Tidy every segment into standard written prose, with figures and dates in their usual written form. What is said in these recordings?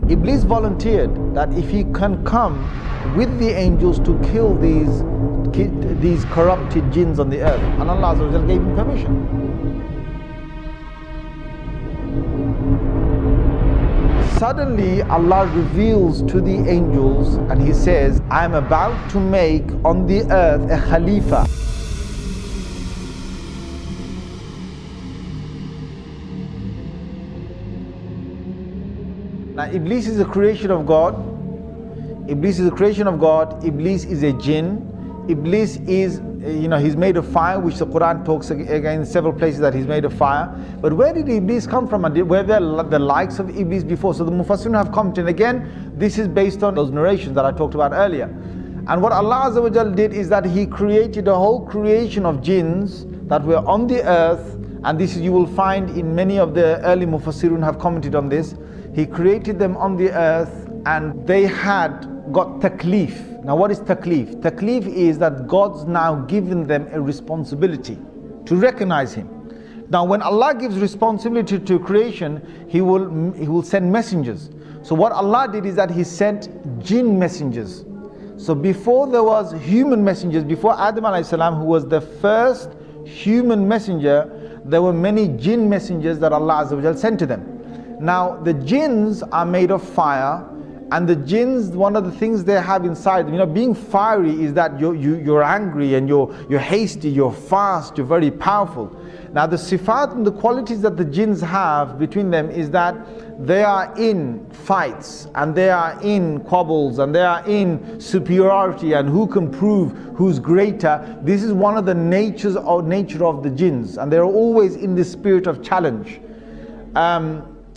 Iblis volunteered that if he can come with the angels to kill these corrupted jinns on the earth, and Allah Azza wa Jal gave him permission. Suddenly Allah reveals to the angels and He says, I am about to make on the earth a Khalifa. Now Iblis is a creation of God. Iblis is a creation of God. Iblis is a jinn. Iblis is, he's made of fire, which the Quran talks again in several places that he's made of fire. But where did Iblis come from? And were there the likes of Iblis before? So the Mufassirun have commented. Again, this is based on those narrations that I talked about earlier. And what Allah Azza wa Jal did is that He created a whole creation of jinns that were on the earth. And this you will find in many of the early Mufassirun have commented on this. He created them on the earth and they had got taklif. Now what is taklif? Taklif is that God's now given them a responsibility to recognize Him. Now when Allah gives responsibility to creation, He will send messengers. So what Allah did is that He sent jinn messengers. So before there was human messengers, before Adam alayhi salam, who was the first human messenger, there were many jinn messengers that Allah Azza wa Jal sent to them. Now the jinns are made of fire, and the jinns, one of the things they have inside, being fiery is that you're angry and you're hasty, you're fast, you're very powerful. Now the sifat and the qualities that the jinns have between them is that they are in fights and they are in quabbles and they are in superiority and who can prove who's greater. This is one of the nature of the jinns, and they're always in the spirit of challenge.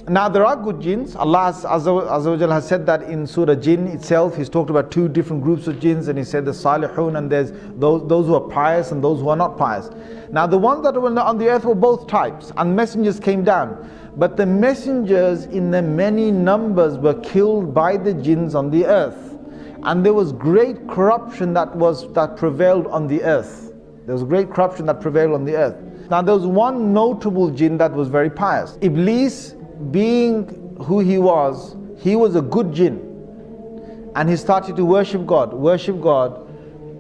Now there are good jinns. Allah Azza wa Jal has said that in Surah Jinn itself. He's talked about two different groups of jinns, and He said the salihun, and there's those who are pious and those who are not pious. Now the ones that were on the earth were both types, and messengers came down. But the messengers in the many numbers were killed by the jinns on the earth. And there was great corruption that prevailed on the earth. There was great corruption that prevailed on the earth. Now there was one notable jinn that was very pious. Iblis, being who he was a good jinn, and he started to worship God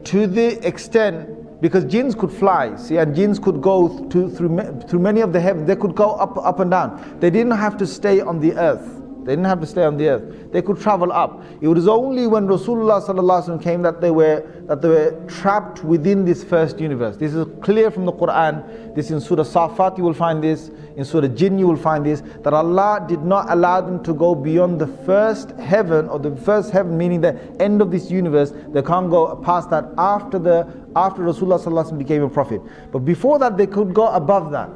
to the extent, because jinns could fly, and jinns could go through many of the heavens. They could go up and down. They didn't have to stay on the earth. They could travel up. It was only when Rasulullah sallallahu alaihi wasallam came that they were trapped within this first universe. This is clear from the Quran. This in Surah Safat you will find this. In Surah Jinn you will find this. That Allah did not allow them to go beyond the first heaven, or the first heaven meaning the end of this universe. They can't go past that after Rasulullah sallallahu alaihi wasallam became a prophet. But before that they could go above that.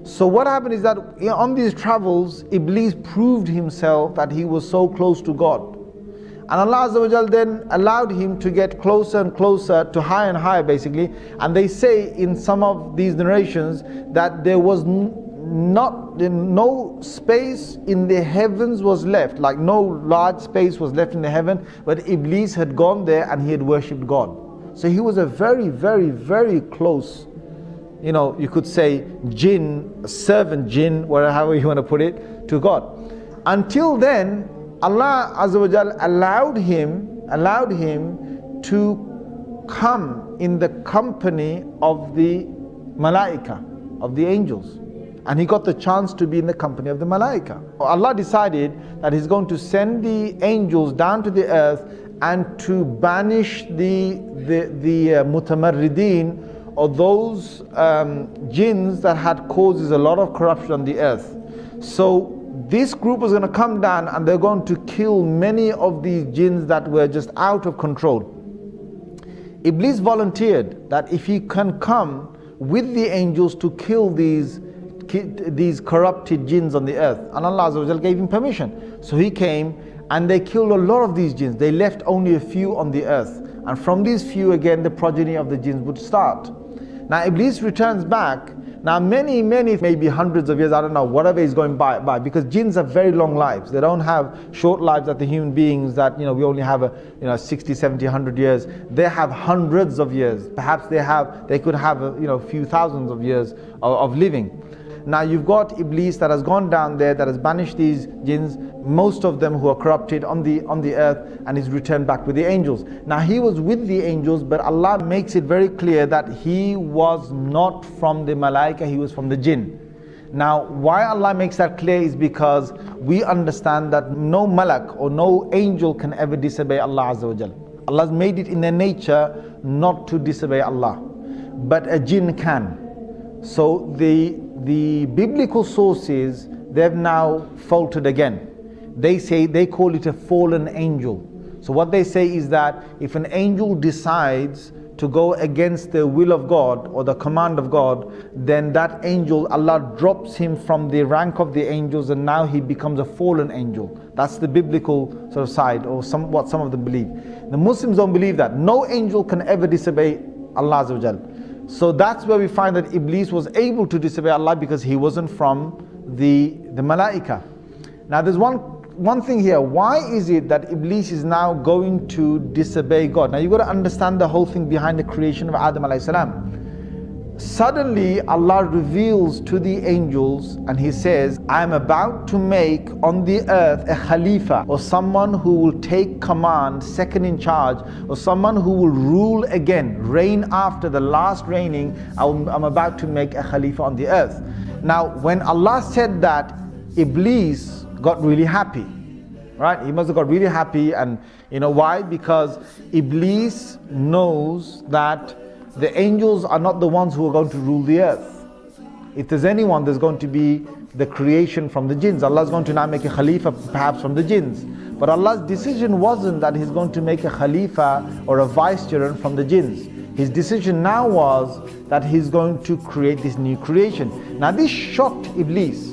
So what happened is that on these travels, Iblis proved himself that he was so close to God. And Allah Azza wa Jal then allowed him to get closer and closer to higher and higher basically. And they say in some of these narrations that there was no space in the heavens was left, like no large space was left in the heaven, but Iblis had gone there and he had worshipped God. So he was a very, very, very close, you could say jinn, servant jinn, however you want to put it, to God. Until then, Allah Azza wa Jal allowed him to come in the company of the malaika, of the angels. And he got the chance to be in the company of the malaika. Allah decided that He's going to send the angels down to the earth and to banish the mutamarrideen, or those jinns that had causes a lot of corruption on the earth. So this group was going to come down and they're going to kill many of these jinns that were just out of control. Iblis volunteered that if he can come with the angels to kill these corrupted jinns on the earth, and Allah Azza wa Jal gave him permission. So he came and they killed a lot of these jinns. They left only a few on the earth, and from these few again the progeny of the jinns would start. Now Iblis returns back. Now many, maybe hundreds of years, I don't know, whatever is going by, because jinns have very long lives. They don't have short lives that the human beings that, we only have 60, 70, 100 years. They have hundreds of years. Perhaps they could have a few thousands of years of living. Now you've got Iblis that has gone down there, that has banished these jinns. most of them who are corrupted on the earth, and is returned back with the angels. Now he was with the angels, but Allah makes it very clear that he was not from the malaika, he was from the jinn. Now why Allah makes that clear is because we understand that no malak or no angel can ever disobey Allah Azza wa Jal. Allah's made it in their nature not to disobey Allah, but a jinn can. So the biblical sources, they've now faltered again. They call it a fallen angel. So what they say is that if an angel decides to go against the will of God or the command of God, then that angel, Allah drops him from the rank of the angels, and now he becomes a fallen angel. That's the biblical sort of side, or what some of them believe. The Muslims don't believe that. No angel can ever disobey Allah Azza wa Jal. So that's where we find that Iblis was able to disobey Allah, because he wasn't from the malaika. Now there's one thing here. Why is it that Iblis is now going to disobey God? Now you've got to understand the whole thing behind the creation of Adam alayhi salam. Suddenly Allah reveals to the angels and he says, I am about to make on the earth a Khalifa, or someone who will take command, second in charge, or someone who will rule again, reign after the last reigning. I'm about to make a Khalifa on the earth. Now when Allah said that, Iblis got really happy, right? He must have got really happy. And you know why? Because Iblis knows that the angels are not the ones who are going to rule the earth. If there's anyone, there's going to be the creation from the jinns. Allah's going to now make a Khalifa perhaps from the jinns. But Allah's decision wasn't that He's going to make a Khalifa or a vicegerent from the jinns. His decision now was that He's going to create this new creation. Now this shocked Iblis,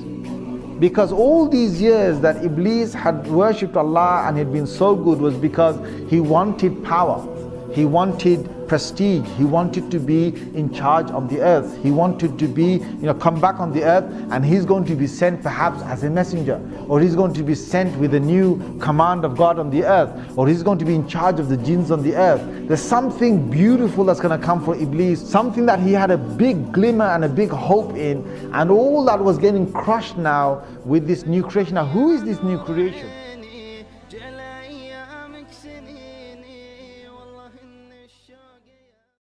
because all these years that Iblis had worshipped Allah and had been so good was because he wanted power, he wanted prestige, he wanted to be in charge of the earth, he wanted to be, come back on the earth, and he's going to be sent perhaps as a messenger, or he's going to be sent with a new command of God on the earth, or he's going to be in charge of the jinns on the earth. There's something beautiful that's going to come for Iblis, something that he had a big glimmer and a big hope in, and all that was getting crushed now with this new creation. Now who is this new creation?